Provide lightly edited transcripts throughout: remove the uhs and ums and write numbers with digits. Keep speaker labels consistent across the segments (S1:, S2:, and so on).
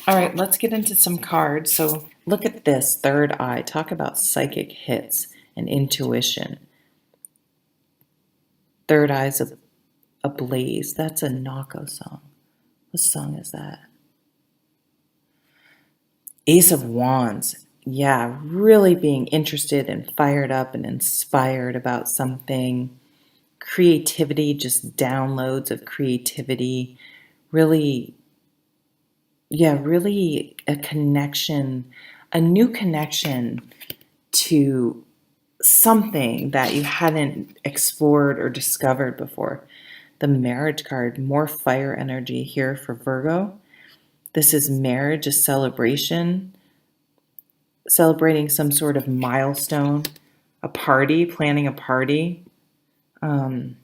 S1: All right, let's get into some cards. So look at this third eye. Talk about psychic hits and intuition. Third eye's ablaze. That's a Nako song. What song is that? Ace of Wands. Yeah, really being interested and fired up and inspired about something. Creativity, just downloads of creativity. Really, yeah, really a connection, a new connection to something that you hadn't explored or discovered before. The marriage card, more fire energy here for Virgo. This is marriage, a celebration, celebrating some sort of milestone, a party, planning a party. Um,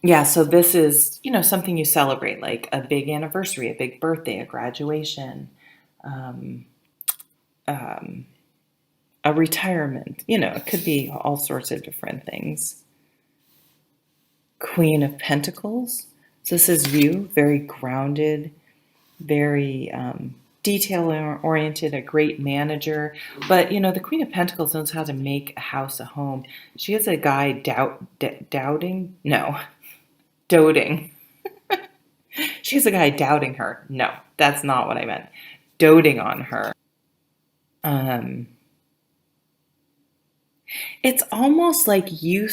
S1: yeah, so this is, something you celebrate, like a big anniversary, a big birthday, a graduation, um, um, a retirement. It could be all sorts of different things. Queen of Pentacles. So this is you, very grounded, very detail-oriented, a great manager. But, the Queen of Pentacles knows how to make a house a home. She has a guy doubting. No, doting. She has a guy doubting her. No, that's not what I meant. Doting on her. Um, it's almost like you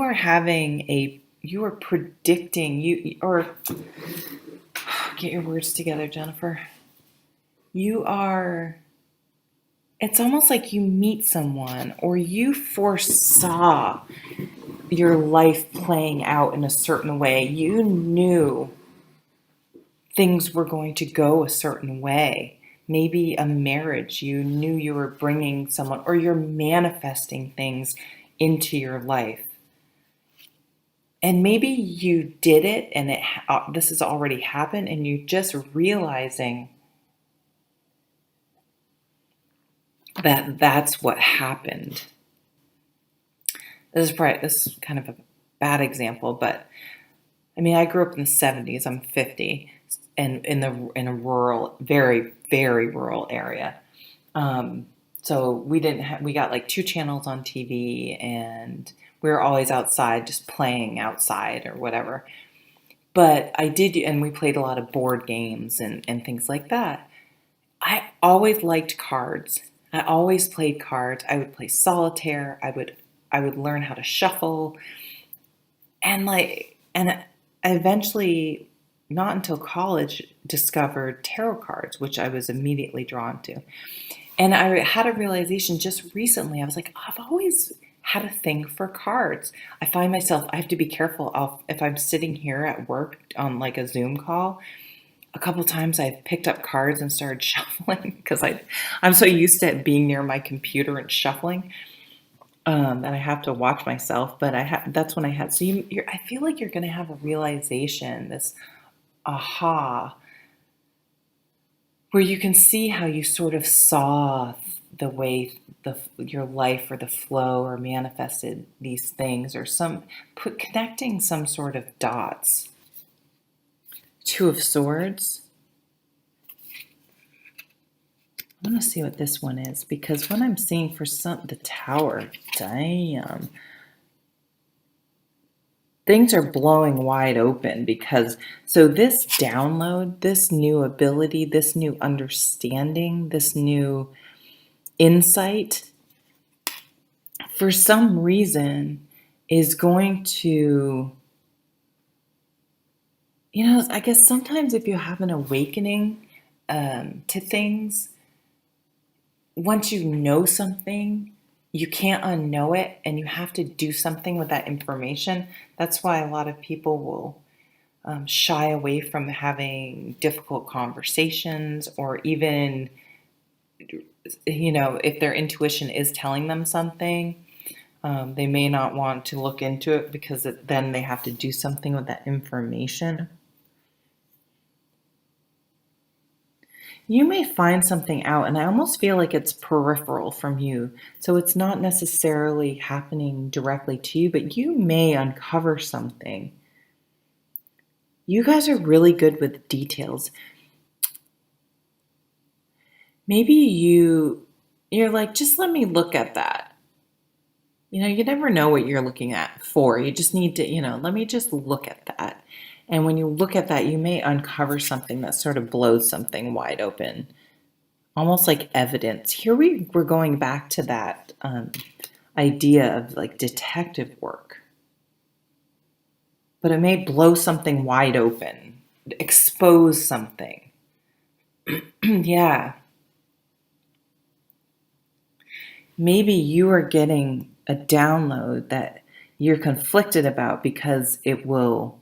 S1: are predicting, or get your words together, Jennifer. It's almost like you meet someone or you foresaw your life playing out in a certain way. You knew things were going to go a certain way. Maybe a marriage, you knew you were bringing someone, or you're manifesting things into your life. And maybe you did it and this has already happened and you're just realizing that that's what happened. This is kind of a bad example, but I mean, I grew up in the 70s. I'm 50, and in a rural, very, very rural area. So we got like 2 channels on TV, and we were always outside, just playing outside or whatever. But and we played a lot of board games and things like that. I always liked cards. I always played cards. I would play solitaire. I would learn how to shuffle, and I eventually, not until college, discovered tarot cards, which I was immediately drawn to. And I had a realization just recently. I was like, I've always had a thing for cards. I find myself, I have to be careful. If I'm sitting here at work on like a Zoom call, a couple times I've picked up cards and started shuffling because I'm so used to being near my computer and shuffling, that I have to watch myself. But that's when I had. So I feel like you're going to have a realization, this aha, where you can see how you sort of saw the way your life or the flow or manifested these things, or connecting some sort of dots. 2 of Swords. I want to see what this one is, because what I'm seeing for the Tower, damn. Things are blowing wide open so this download, this new ability, this new understanding, this new insight, for some reason, is going to, I guess sometimes if you have an awakening to things, once you know something, you can't unknow it, and you have to do something with that information. That's why a lot of people will shy away from having difficult conversations, or even, if their intuition is telling them something, they may not want to look into it because then they have to do something with that information. You may find something out, and I almost feel like it's peripheral from you. So it's not necessarily happening directly to you, but you may uncover something You guys are really good with details. Maybe you're like, just let me look at that. You never know what you're looking at for. You just need to, let me just look at that. And when you look at that, you may uncover something that sort of blows something wide open, almost like evidence. Here we're going back to that idea of like detective work, but it may blow something wide open, expose something. Yeah. Maybe you are getting a download that you're conflicted about because it will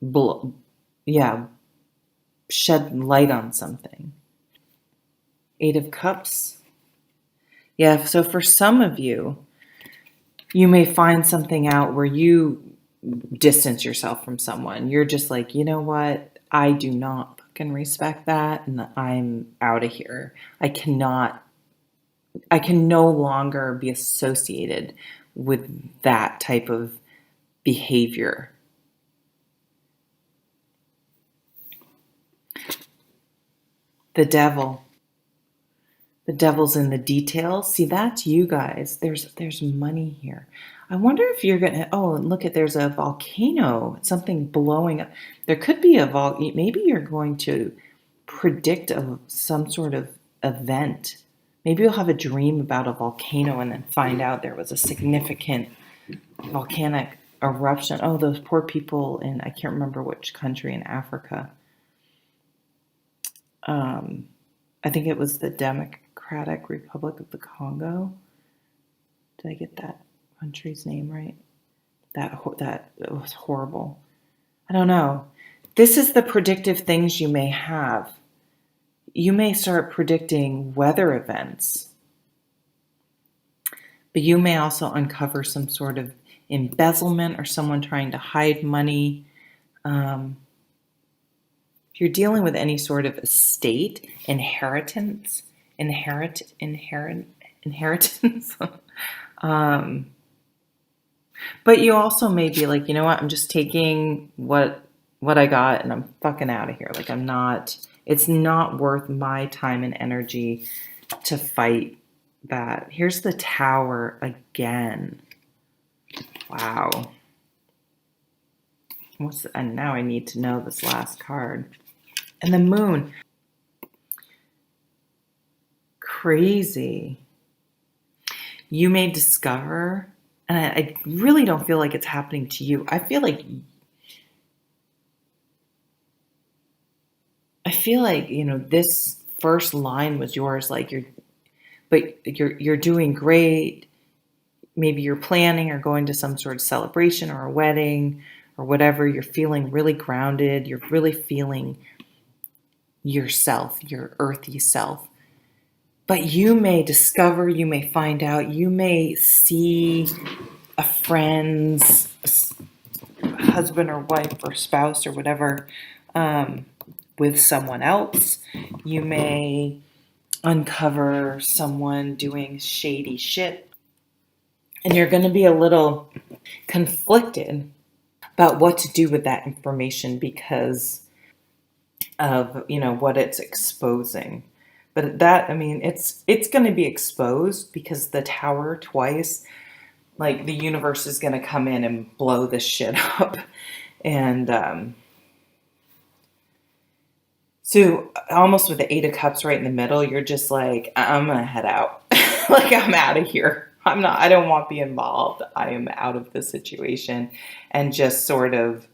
S1: blow, yeah, shed light on something. Eight of Cups. Yeah, so for some of you, you may find something out where you distance yourself from someone. You're just like, you know what? I do not fucking respect that, and I'm out of here. I can no longer be associated with that type of behavior. The devil. The devil's in the details. See, that's you guys. There's money here. I wonder if you're gonna. Oh, and look at there's a volcano. Something blowing up. There could be a Maybe you're going to predict some sort of event. Maybe you'll have a dream about a volcano and then find out there was a significant volcanic eruption. Oh, those poor people in I can't remember which country in Africa. I think it was the Democratic Republic of the Congo. Did I get that country's name right? That was horrible. I don't know. This is the predictive things you may have. You may start predicting weather events, but you may also uncover some sort of embezzlement or someone trying to hide money. If you're dealing with any sort of estate, inheritance, inheritance. But you also may be like, you know what? I'm just taking what I got and I'm fucking out of here. Like it's not worth my time and energy to fight that. Here's the Tower again. Wow. And now I need to know this last card. And the Moon. Crazy. You may discover, and I really don't feel like it's happening to you. I feel like this first line was yours. Like you're doing great. Maybe you're planning or going to some sort of celebration or a wedding or whatever. You're feeling really grounded. You're really feeling yourself, your earthy self. But you may discover, you may find out, you may see a friend's husband or wife or spouse or whatever with someone else. You may uncover someone doing shady shit. And you're going to be a little conflicted about what to do with that information because of, what it's exposing. But it's going to be exposed because the Tower twice, like the universe is going to come in and blow this shit up. And so almost with the Eight of Cups right in the middle, you're just like, I'm going to head out. Like, I'm out of here. I don't want to be involved. I am out of the situation. And just sort of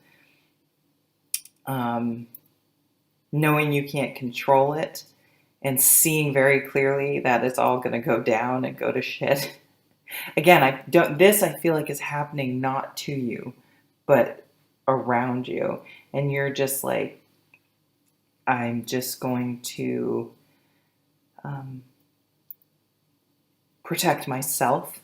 S1: knowing you can't control it and seeing very clearly that it's all going to go down and go to shit. Again, I feel like is happening not to you, but around you. And you're just like, I'm just going to protect myself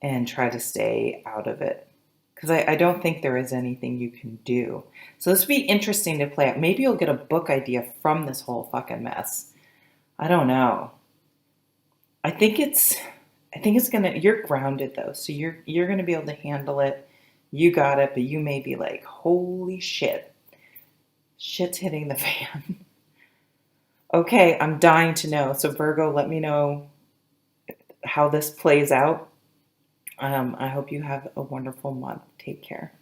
S1: and try to stay out of it. Because I don't think there is anything you can do. So this would be interesting to play out. Maybe you'll get a book idea from this whole fucking mess. I don't know. I think it's gonna. You're grounded though, so you're gonna be able to handle it. You got it, but you may be like, holy shit, shit's hitting the fan. Okay, I'm dying to know. So Virgo, let me know how this plays out. I hope you have a wonderful month. Take care.